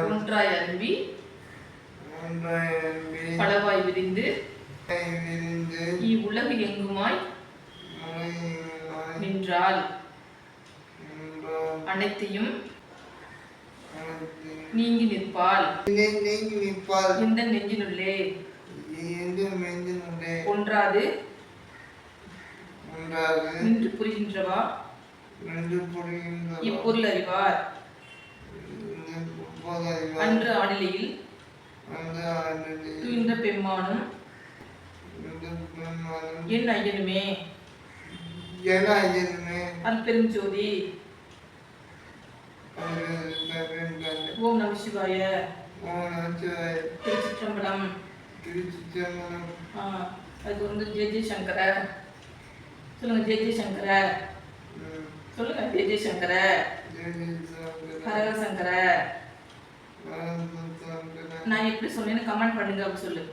ஒன்றாய் அரும்பி பலவாய் விரிந்து இவ்வுலகு எங்குமாய் நின்றால் அனைத்தையும் நீங்கி நிற்பாள் இந்த நெஞ்சினுள்ளே ஒன்றாது நின்று புரிகின்றவா இப்பொருள் அறிவார் அன்று ஆணிலையில் துயின்ற பெம்மானும் என் ஐயனுமே அற்பெரும் ஜோதி. ஓம் நம சிவாய. திருச்சிற்றம்பலம். அது ஜெய சங்கர சொல்லுங்க. ஜெய சங்கர சொல்லுங்க. ஜெய சங்கர ஹர சங்கர. நான் எப்படி சொன்னேன்னு கமெண்ட் பண்ணுங்க. அப்படி சொல்லு.